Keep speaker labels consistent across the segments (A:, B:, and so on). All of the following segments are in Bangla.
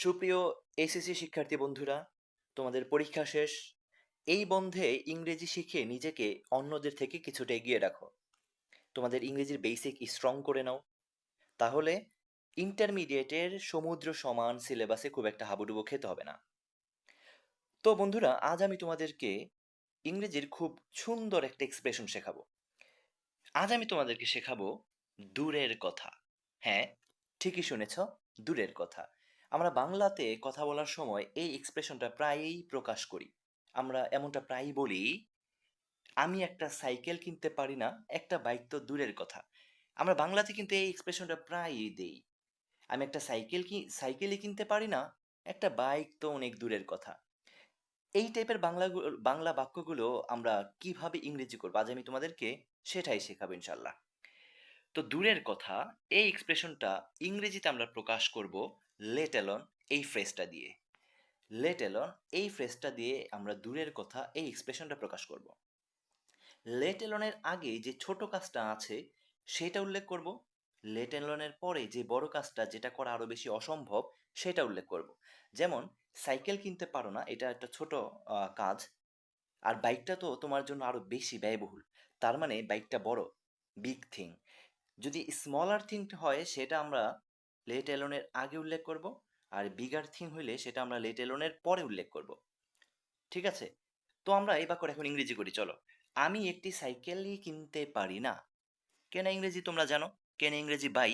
A: সুপ্রিয় এসএসসি শিক্ষার্থী বন্ধুরা, তোমাদের পরীক্ষা শেষ। এই বন্ধে ইংরেজি শিখে নিজেকে অন্যদের থেকে কিছুটা এগিয়ে রাখো। তোমাদের ইংরেজির বেসিক স্ট্রং করে নাও। তাহলে ইন্টারমিডিয়েটের সমুদ্র সমান সিলেবাসে খুব একটা হাবুডুবু খেতে হবে না। তো বন্ধুরা, আজ আমি তোমাদেরকে ইংরেজির খুব সুন্দর একটা এক্সপ্রেশন শেখাবো। আজ আমি তোমাদেরকে শেখাবো দূরের কথা। হ্যাঁ, ঠিকই শুনেছ, দূরের কথা। আমরা বাংলাতে কথা বলার সময় এই এক্সপ্রেশনটা প্রায়ই প্রকাশ করি। আমরা এমনটা প্রায়ই বলি, আমি একটা সাইকেল কিনতে পারি না, একটা বাইক তো দূরের কথা। আমরা বাংলাতে কিন্তু এই এক্সপ্রেশনটা প্রায়ই দেই। আমি একটা সাইকেলই কিনতে পারি না, একটা বাইক তো অনেক দূরের কথা। এই টাইপের বাংলা বাক্যগুলো আমরা কিভাবে ইংরেজি করবো, আজ আমি তোমাদেরকে সেটাই শেখাবো ইনশাল্লাহ। তো দূরের কথা, এই এক্সপ্রেশনটা ইংরেজিতে আমরা প্রকাশ করব লেট অ্যালোন এই ফ্রেজটা দিয়ে। লেট অ্যালোন এই ফ্রেজটা দিয়ে আমরা দূরের কথা এই এক্সপ্রেশনটা প্রকাশ করব। লেট অ্যালোনের আগে যে ছোট কাজটা আছে সেটা উল্লেখ করব। লেট অ্যালোনের পরে যে বড় কাজটা, যেটা করা আরো বেশি অসম্ভব, সেটা উল্লেখ করব। যেমন সাইকেল কিনতে পারো না, এটা একটা ছোট কাজ। আর বাইকটা তো তোমার জন্য আরো বেশি ব্যয়বহুল। তার মানে বাইকটা বড়, বিগ থিং। যদি স্মলার থিং হয় সেটা আমরা লেট এলোনের আগে উল্লেখ করব, আর বিগার থিং হইলে সেটা আমরা লেট এলোনের পরে উল্লেখ করব। ঠিক আছে? তো আমরা এই বাক্যটা এখন ইংরেজি করি, চলো। আমি একটি সাইকেলই কিনতে পারি না। কেন ইংরেজি তোমরা জানো? কেন ইংরেজি buy?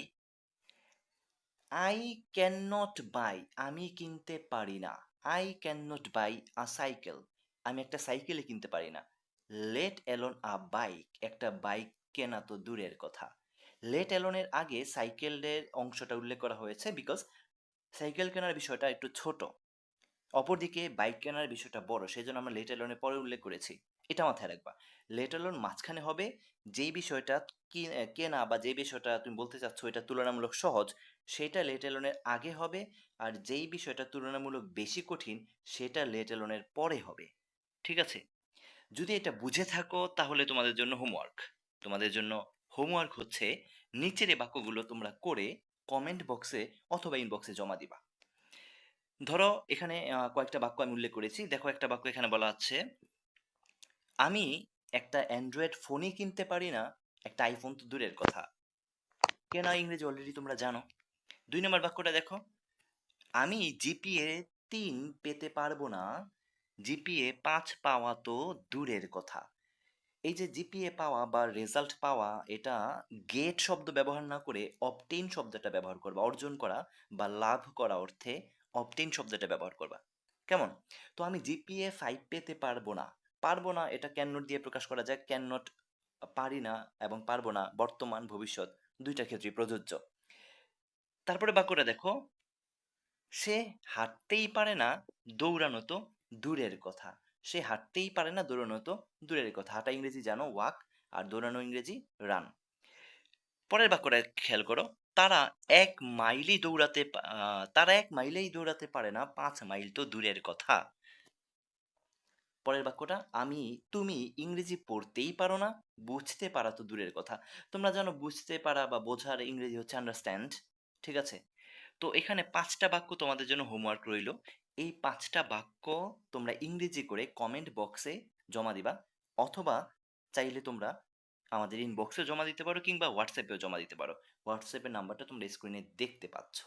A: I can not buy, আমি কিনতে পারি না। I can not buy a cycle, আমি একটা সাইকেলই কিনতে পারি না। লেট অ্যালোন আ বাইক, একটা বাইক কেনা তো দূরের কথা। লেট অ্যালোনের আগে সাইকেলের অংশটা উল্লেখ করা হয়েছে বিকজ সাইকেল কেনার বিষয়টা একটু ছোট, অপরদিকে বাইক কেনার বিষয়টা বড়, সেই জন্য আমরা লেট অ্যালোনের পরে উল্লেখ করেছি। এটা মাথায় রাখবা। লেট অ্যালোন মাঝখানে হবে, যেই বিষয়টা কেনা বা যেই বিষয়টা তুমি বলতে চাচ্ছ এটা তুলনামূলক সহজ, সেটা লেট অ্যালোনের আগে হবে। আর যেই বিষয়টা তুলনামূলক বেশি কঠিন, সেটা লেট অ্যালোনের পরে হবে। ঠিক আছে? যদি এটা বুঝে থাকো তাহলে তোমাদের জন্য হোমওয়ার্ক। তোমাদের জন্য হোমওয়ার্ক হচ্ছে নিচের এই বাক্যগুলো তোমরা করে কমেন্ট বক্সে অথবা ইনবক্সে জমা দিবা। ধরো এখানে কয়েকটা বাক্য আমি উল্লেখ করেছি। দেখো, একটা বাক্য এখানে বলা আছে, আমি একটা অ্যান্ড্রয়েড ফোনই কিনতে পারি না, একটা আইফোন তো দূরের কথা। কেন ইংরেজি অলরেডি তোমরা জানো। 2 নম্বর বাক্যটা দেখো, আমি জিপিএ 3 পেতে পারবো না, জিপিএ 5 পাওয়া তো দূরের কথা। এই যে জিপিএ পাওয়া বা রেজাল্ট পাওয়া, এটা গেট শব্দ ব্যবহার না করে অবটেইন শব্দটা ব্যবহার করবা। অর্জন করা বা লাভ করা অর্থে অবটেইন শব্দটা ব্যবহার করবা। কেমন? তো আমি জিপিএ 5 পেতে পারবো না। পারবো না এটা ক্যান নট দিয়ে প্রকাশ করা যায়। ক্যান নট পারি না এবং পারবো না বর্তমান ভবিষ্যৎ দুইটা ক্ষেত্রেই প্রযোজ্য। তারপরে বাক্যটা দেখো, সে হাঁটতেই পারে না, দৌড়ানো তো দূরের কথা। সে হাঁটতেই পারে না, দৌড়ানো তো দূরের কথা। হাঁটা ইংরেজি জানো ওয়াক, আর দৌড়ানো ইংরেজি রান। পরের বাক্যটা খেয়াল করো, তারা তারা 1 মাইলেই দৌড়াতে পারে না, 5 মাইল তো দূরের কথা। পরের বাক্যটা, তুমি ইংরেজি পড়তেই পারো না, বুঝতে পারা তো দূরের কথা। তোমরা জানো বুঝতে পারা বা বোঝার ইংরেজি হচ্ছে আন্ডারস্ট্যান্ড। ঠিক আছে? তো এখানে 5টা বাক্য তোমাদের জন্য হোমওয়ার্ক রইল। এই 5টা বাক্য তোমরা ইংরেজি করে কমেন্ট বক্সে জমা দিবা, অথবা চাইলে তোমরা আমাদের ইনবক্সে জমা দিতে পারো কিংবা হোয়াটসঅ্যাপেও জমা দিতে পারো। হোয়াটসঅ্যাপের নাম্বারটা তোমরা স্ক্রিনে দেখতে পাচ্ছ।